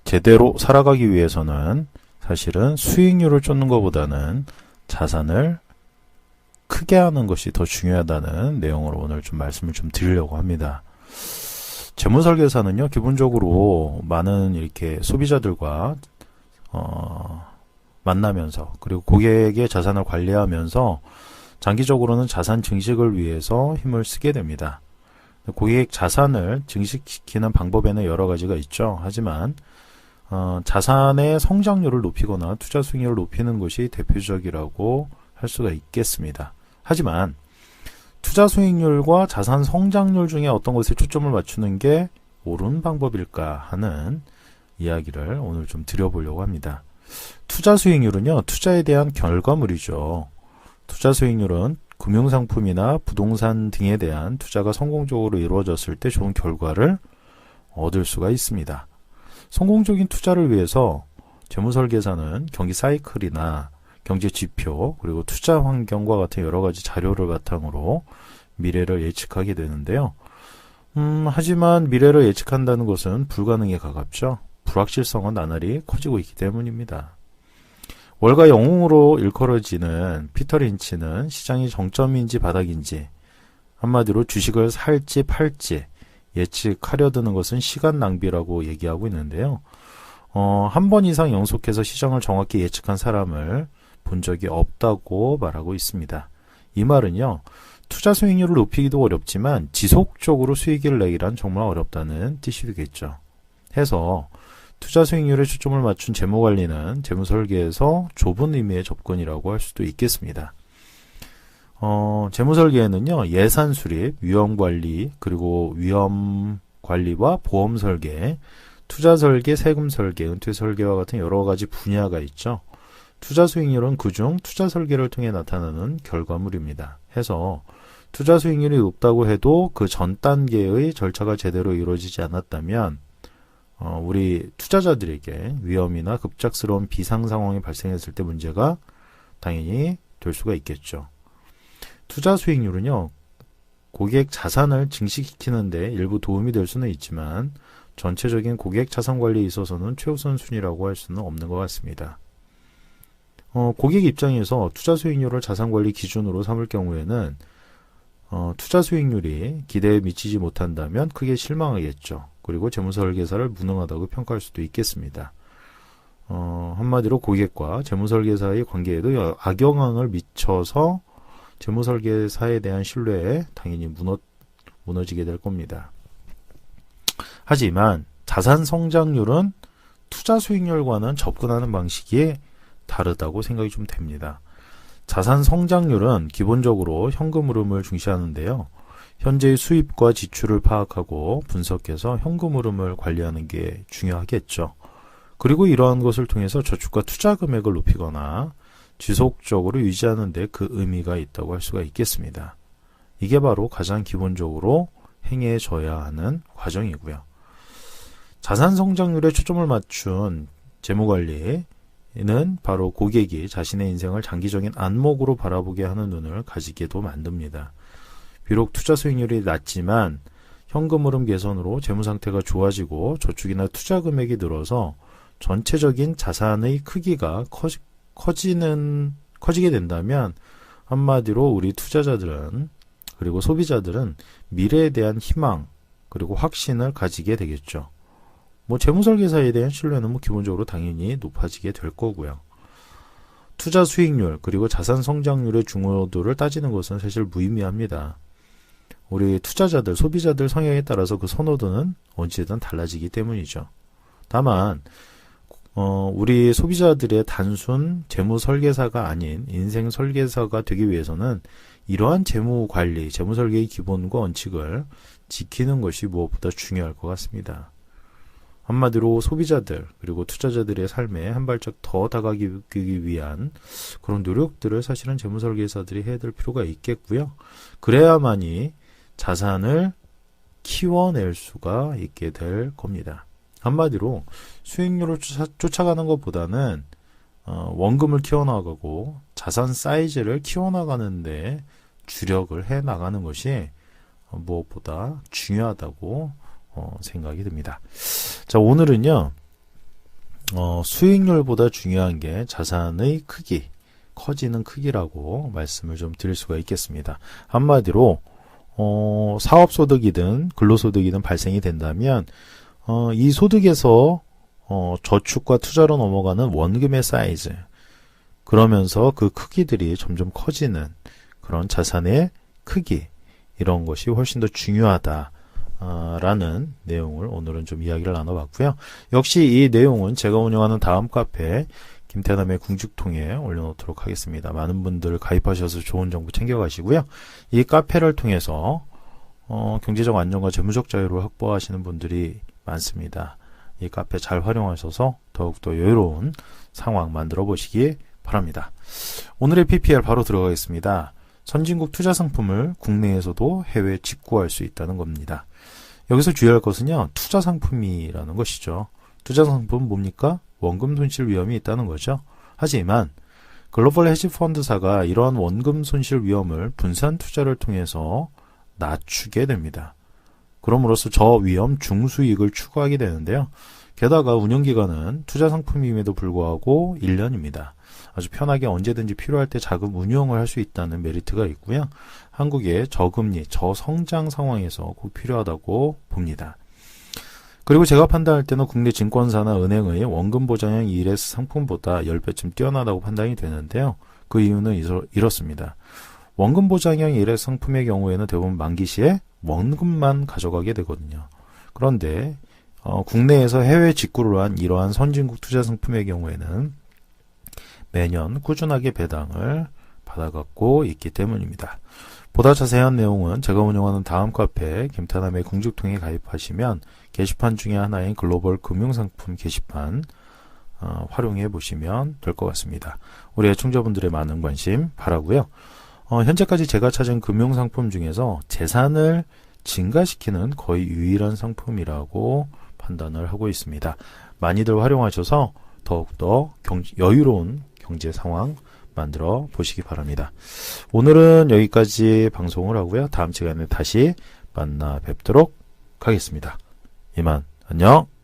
제대로 살아가기 위해서는 사실은 수익률을 쫓는 것보다는 자산을 크게 하는 것이 더 중요하다는 내용으로 오늘 좀 말씀을 좀 드리려고 합니다. 재무설계사는요, 기본적으로 많은 이렇게 소비자들과 만나면서, 그리고 고객의 자산을 관리하면서 장기적으로는 자산 증식을 위해서 힘을 쓰게 됩니다. 고객 자산을 증식시키는 방법에는 여러 가지가 있죠. 하지만 자산의 성장률을 높이거나 투자 수익률을 높이는 것이 대표적이라고 할 수가 있겠습니다. 하지만 투자 수익률과 자산 성장률 중에 어떤 것에 초점을 맞추는 게 옳은 방법일까 하는 이야기를 오늘 좀 드려보려고 합니다. 투자 수익률은요, 투자에 대한 결과물이죠. 투자 수익률은 금융상품이나 부동산 등에 대한 투자가 성공적으로 이루어졌을 때 좋은 결과를 얻을 수가 있습니다. 성공적인 투자를 위해서 재무설계사는 경기 사이클이나 경제 지표, 그리고 투자 환경과 같은 여러 가지 자료를 바탕으로 미래를 예측하게 되는데요. 하지만 미래를 예측한다는 것은 불가능에 가깝죠. 불확실성은 나날이 커지고 있기 때문입니다. 월가 영웅으로 일컬어지는 피터 린치는 시장이 정점인지 바닥인지, 한마디로 주식을 살지 팔지 예측하려 드는 것은 시간 낭비라고 얘기하고 있는데요. 한 번 이상 연속해서 시장을 정확히 예측한 사람을 본 적이 없다고 말하고 있습니다. 이 말은요, 투자 수익률을 높이기도 어렵지만 지속적으로 수익을 내기란 정말 어렵다는 뜻이 되겠죠. 해서 투자 수익률에 초점을 맞춘 재무관리는 재무설계에서 좁은 의미의 접근이라고 할 수도 있겠습니다. 재무설계에는요, 예산 수립, 위험관리, 그리고 위험관리와 보험설계, 투자설계, 세금설계, 은퇴설계와 같은 여러 가지 분야가 있죠. 투자 수익률은 그중 투자 설계를 통해 나타나는 결과물입니다. 해서 투자 수익률이 높다고 해도 그 전 단계의 절차가 제대로 이루어지지 않았다면 우리 투자자들에게 위험이나 급작스러운 비상 상황이 발생했을 때 문제가 당연히 될 수가 있겠죠. 투자 수익률은요, 고객 자산을 증식시키는 데 일부 도움이 될 수는 있지만 전체적인 고객 자산 관리에 있어서는 최우선 순위라고 할 수는 없는 것 같습니다. 고객 입장에서 투자 수익률을 자산관리 기준으로 삼을 경우에는 투자 수익률이 기대에 미치지 못한다면 크게 실망하겠죠. 그리고 재무설계사를 무능하다고 평가할 수도 있겠습니다. 한마디로 고객과 재무설계사의 관계에도 악영향을 미쳐서 재무설계사에 대한 신뢰에 당연히 무너지게 될 겁니다. 하지만 자산 성장률은 투자 수익률과는 접근하는 방식이 다르다고 생각이 좀 됩니다. 자산 성장률은 기본적으로 현금 흐름을 중시하는데요. 현재의 수입과 지출을 파악하고 분석해서 현금 흐름을 관리하는 게 중요하겠죠. 그리고 이러한 것을 통해서 저축과 투자 금액을 높이거나 지속적으로 유지하는 데 그 의미가 있다고 할 수가 있겠습니다. 이게 바로 가장 기본적으로 행해져야 하는 과정이고요. 자산 성장률에 초점을 맞춘 재무관리는 바로 고객이 자신의 인생을 장기적인 안목으로 바라보게 하는 눈을 가지게도 만듭니다. 비록 투자 수익률이 낮지만 현금 흐름 개선으로 재무 상태가 좋아지고 저축이나 투자 금액이 늘어서 전체적인 자산의 크기가 커지게 된다면 한마디로 우리 투자자들은 그리고 소비자들은 미래에 대한 희망 그리고 확신을 가지게 되겠죠. 재무설계사에 대한 신뢰는 기본적으로 당연히 높아지게 될 거고요. 투자 수익률 그리고 자산 성장률의 중요도를 따지는 것은 사실 무의미합니다. 우리 투자자들, 소비자들 성향에 따라서 그 선호도는 언제든 달라지기 때문이죠. 다만 우리 소비자들의 단순 재무 설계사가 아닌 인생 설계사가 되기 위해서는 이러한 재무 관리, 재무 설계의 기본과 원칙을 지키는 것이 무엇보다 중요할 것 같습니다. 한마디로 소비자들 그리고 투자자들의 삶에 한 발짝 더 다가가기 위한 그런 노력들을 사실은 재무 설계사들이 해야 될 필요가 있겠고요. 그래야만이 자산을 키워낼 수가 있게 될 겁니다. 한마디로 수익률을 쫓아가는 것보다는 원금을 키워나가고 자산 사이즈를 키워나가는데 주력을 해나가는 것이 무엇보다 중요하다고 생각이 듭니다. 자, 오늘은요, 수익률보다 중요한 게 자산의 크기, 커지는 크기라고 말씀을 좀 드릴 수가 있겠습니다. 한마디로 사업소득이든 근로소득이든 발생이 된다면 이 소득에서 저축과 투자로 넘어가는 원금의 사이즈, 그러면서 그 크기들이 점점 커지는 그런 자산의 크기, 이런 것이 훨씬 더 중요하다 라는 내용을 오늘은 좀 이야기를 나눠봤고요. 역시 이 내용은 제가 운영하는 다음 카페 김태남의 궁죽통에 올려놓도록 하겠습니다. 많은 분들 가입하셔서 좋은 정보 챙겨가시고요. 이 카페를 통해서 경제적 안정과 재무적 자유를 확보하시는 분들이 많습니다. 이 카페 잘 활용하셔서 더욱더 여유로운 상황 만들어 보시기 바랍니다. 오늘의 PPL 바로 들어가겠습니다. 선진국 투자 상품을 국내에서도 해외에 직구할 수 있다는 겁니다. 여기서 주의할 것은요, 투자 상품이라는 것이죠. 투자 상품은 뭡니까? 원금 손실 위험이 있다는 거죠. 하지만 글로벌 헤지 펀드사가 이러한 원금 손실 위험을 분산 투자를 통해서 낮추게 됩니다. 그럼으로써 저위험 중수익을 추구하게 되는데요. 게다가 운영기간은 투자 상품임에도 불구하고 1년입니다. 아주 편하게 언제든지 필요할 때 자금 운용을 할 수 있다는 메리트가 있고요. 한국의 저금리, 저성장 상황에서 꼭 필요하다고 봅니다. 그리고 제가 판단할 때는 국내 증권사나 은행의 원금 보장형 ELS 상품보다 10배쯤 뛰어나다고 판단이 되는데요. 그 이유는 이렇습니다. 원금 보장형 ELS 상품의 경우에는 대부분 만기 시에 원금만 가져가게 되거든요. 그런데 국내에서 해외 직구를 한 이러한 선진국 투자 상품의 경우에는 매년 꾸준하게 배당을 받아갖고 있기 때문입니다. 보다 자세한 내용은 제가 운영하는 다음 카페 김태남의 궁죽통에 가입하시면 게시판 중에 하나인 글로벌 금융상품 게시판 활용해 보시면 될 것 같습니다. 우리 애청자분들의 많은 관심 바라고요. 현재까지 제가 찾은 금융상품 중에서 재산을 증가시키는 거의 유일한 상품이라고 판단을 하고 있습니다. 많이들 활용하셔서 더욱더 여유로운 경제 상황 만들어 보시기 바랍니다. 오늘은 여기까지 방송을 하고요. 다음 시간에 다시 만나 뵙도록 하겠습니다. 이만 안녕.